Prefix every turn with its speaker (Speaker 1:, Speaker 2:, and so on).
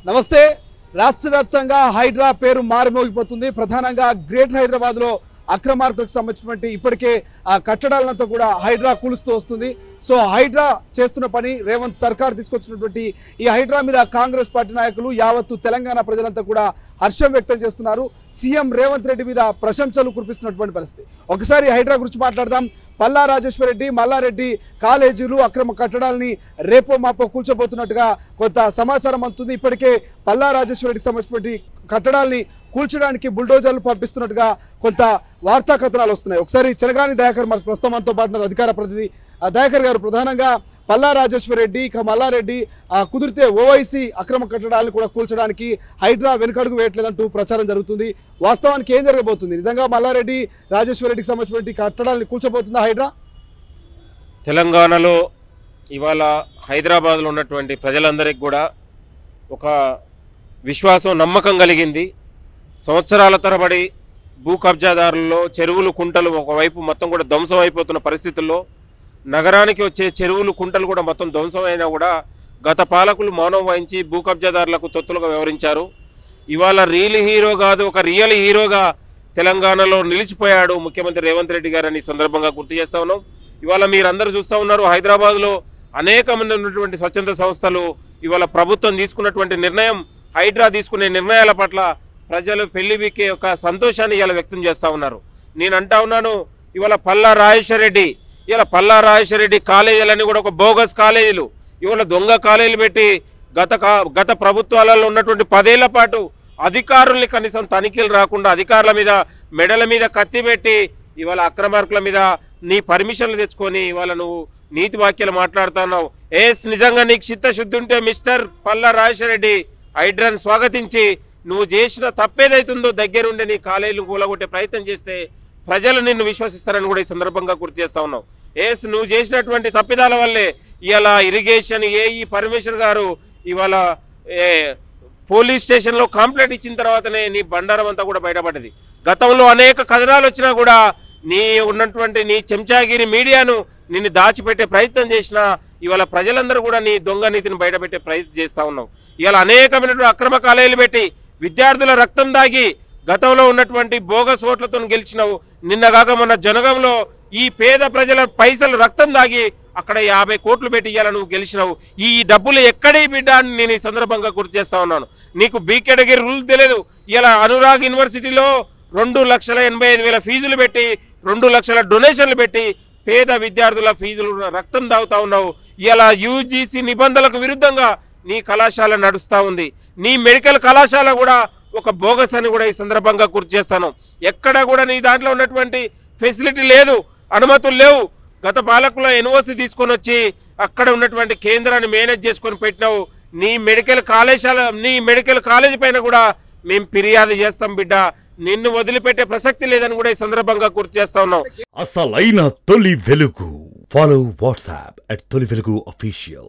Speaker 1: నమస్తే రాష్ట్ర వ్యాప్తంగా హైడ్రా పేరు మారుమోగిపోతుంది. ప్రధానంగా గ్రేటర్ హైదరాబాద్లో అక్రమార్కులకు సంబంధించినటువంటి ఇప్పటికే ఆ కట్టడాలంతా కూడా హైడ్రా కూలుస్తూ వస్తుంది. సో హైడ్రా చేస్తున్న పని రేవంత్ సర్కార్ తీసుకొచ్చినటువంటి ఈ హైడ్రా మీద కాంగ్రెస్ పార్టీ నాయకులు యావత్తు తెలంగాణ ప్రజలంతా కూడా హర్షం వ్యక్తం చేస్తున్నారు. సీఎం రేవంత్ రెడ్డి మీద ప్రశంసలు కురిపిస్తున్నటువంటి పరిస్థితి. ఒకసారి హైడ్రా గురించి మాట్లాడదాం. పల్లా రాజేశ్వరరెడ్డి మల్లారెడ్డి కాలేజీలు అక్రమ కట్టడాలని రేపో మాపో కూల్చబోతున్నట్టుగా కొంత సమాచారం అందుతుంది. ఇప్పటికే పల్లా రాజేశ్వరరెడ్డికి సంబంధించినటువంటి కట్టడాలని కూల్చడానికి బుల్డోజర్లు పంపిస్తున్నట్టుగా కొంత వార్తా కథనాలు వస్తున్నాయి. ఒకసారి చెనగాని దయాకర్ మన ప్రస్తుతం మనతో పాటు అధికార ప్రతినిధి దయాకర్ గారు, ప్రధానంగా పల్లా రాజేశ్వరరెడ్డి ఇక మల్లారెడ్డి కుదిరితే ఓవైసీ అక్రమ కట్టడాలను కూడా కూల్చడానికి హైడ్రా వెనుకడుగు వేయట్లేదంటూ ప్రచారం జరుగుతుంది. వాస్తవానికి ఏం జరగబోతుంది? నిజంగా మల్లారెడ్డి రాజేశ్వరరెడ్డికి సంబంధించినటువంటి కట్టడాలను కూల్చబోతుందా హైడ్రా?
Speaker 2: తెలంగాణలో ఇవాళ హైదరాబాద్లో ఉన్నటువంటి ప్రజలందరికీ కూడా ఒక విశ్వాసం నమ్మకం కలిగింది. సంవత్సరాల తరబడి భూ కబ్జాదారుల్లో చెరువులు కుంటలు ఒకవైపు మొత్తం కూడా ధ్వంసం అయిపోతున్న పరిస్థితుల్లో నగరానికి వచ్చే చెరువులు కుంటలు కూడా మొత్తం ధ్వంసం అయినా కూడా గత పాలకులు మౌనం వహించి భూ కబ్జాదారులకు తొత్తులుగా వ్యవహరించారు. ఇవాళ రియల్ హీరో కాదు, ఒక రియల్ హీరోగా తెలంగాణలో నిలిచిపోయాడు ముఖ్యమంత్రి రేవంత్ రెడ్డి గారు అని సందర్భంగా గుర్తు చేస్తూ ఉన్నాం. ఇవాళ మీరందరూ చూస్తూ ఉన్నారు, హైదరాబాద్లో అనేకమంది ఉన్నటువంటి స్వచ్ఛంద సంస్థలు ఇవాళ ప్రభుత్వం తీసుకున్నటువంటి నిర్ణయం, హైడ్రా తీసుకునే నిర్ణయాల పట్ల ప్రజలు పెళ్లిబిక్కే ఒక సంతోషాన్ని ఇవాళ వ్యక్తం చేస్తూ ఉన్నారు. నేను అంటా ఉన్నాను, ఇవాళ పల్లా రాజేశ్వరరెడ్డి కాలేజీలన్నీ కూడా ఒక బోగస్ కాలేజీలు, ఇవాళ దొంగ కాలేజీలు పెట్టి గత ప్రభుత్వాలలో ఉన్నటువంటి 10 ఏళ్ల పాటు అధికారుల్ని కనీసం తనిఖీలు రాకుండా అధికారుల మీద మెడల మీద కత్తి పెట్టి ఇవాళ అక్రమార్కుల మీద నీ పర్మిషన్లు తెచ్చుకొని ఇవాళ నువ్వు నీతి వాక్యాలు మాట్లాడుతున్నావు. నిజంగా నీకు చిత్తశుద్ధి ఉంటే మిస్టర్ పల్లా రాజేశ్వరరెడ్డి హైడ్రాను స్వాగతించి నువ్వు చేసిన తప్పేదైతుందో దగ్గరుండి నీ కాలేజీలు కూలగొట్టే ప్రయత్నం చేస్తే ప్రజలు నిన్ను విశ్వసిస్తారని కూడా ఈ సందర్భంగా గుర్తు చేస్తా ఉన్నావు. నువ్వు చేసినటువంటి తప్పిదాల వల్లే ఇవాళ ఇరిగేషన్ ఏఈ పరమేశ్వర్ గారు ఇవాళ పోలీస్ స్టేషన్లో కంప్లైంట్ ఇచ్చిన తర్వాతనే నీ బండారం అంతా కూడా బయటపడ్డది. గతంలో అనేక కథనాలు వచ్చినా కూడా నీ ఉన్నటువంటి నీ చెంచాగిరి మీడియాను నిన్ను దాచిపెట్టే ప్రయత్నం చేసినా ఇవాళ ప్రజలందరూ కూడా నీ దొంగ నీతిని బయటపెట్టే ప్రయత్నం చేస్తూ ఉన్నావు. ఇవాళ అనేకమైనటువంటి అక్రమ కాలేజీలు పెట్టి విద్యార్థుల రక్తం దాగి గతంలో ఉన్నటువంటి బోగస్ ఓట్లతో గెలిచినావు. నిన్నగాక మొన్న జనగంలో ఈ పేద ప్రజల పైసలు రక్తం దాగి అక్కడ 50 కోట్లు పెట్టి ఇవ్వాలని నువ్వు గెలిచినావు. ఈ డబ్బులు ఎక్కడే బిడ్డ అని నేను ఈ సందర్భంగా గుర్తు చేస్తా ఉన్నాను. నీకు బీ కేటగిరీ రూల్ తెలియదు. ఇలా అనురాగ్ యూనివర్సిటీలో 2,85,000 ఫీజులు పెట్టి 2 లక్షల డొనేషన్లు పెట్టి పేద విద్యార్థుల ఫీజులు రక్తం దాగుతా ఉన్నావు. ఇలా యూజీసీ నిబంధనలకు విరుద్ధంగా నీ కళాశాల నడుస్తూ ఉంది. నీ మెడికల్ కళాశాల కూడా ఒక బోగస్ అని కూడా ఈ సందర్భంగా గుర్తు చేస్తాను. ఎక్కడ కూడా నీ దాంట్లో ఉన్నటువంటి ఫెసిలిటీ లేదు, అనుమతులు లేవు. గత పాలకుల ఎన్ఓసి తీసుకొని వచ్చి అక్కడ ఉన్నటువంటి కేంద్రాన్ని మేనేజ్ చేసుకొని పెట్టినావు. నీ మెడికల్ కాలేజీ పైన కూడా మేము ఫిర్యాదు చేస్తాం బిడ్డ, నిన్ను వదిలిపెట్టే ప్రసక్తి లేదని కూడా ఈ సందర్భంగా గుర్తు చేస్తా ఉన్నాం.
Speaker 3: అసలైన తొలి వెలుగు. ఫాలో వాట్సాప్ @తొలి వెలుగు official.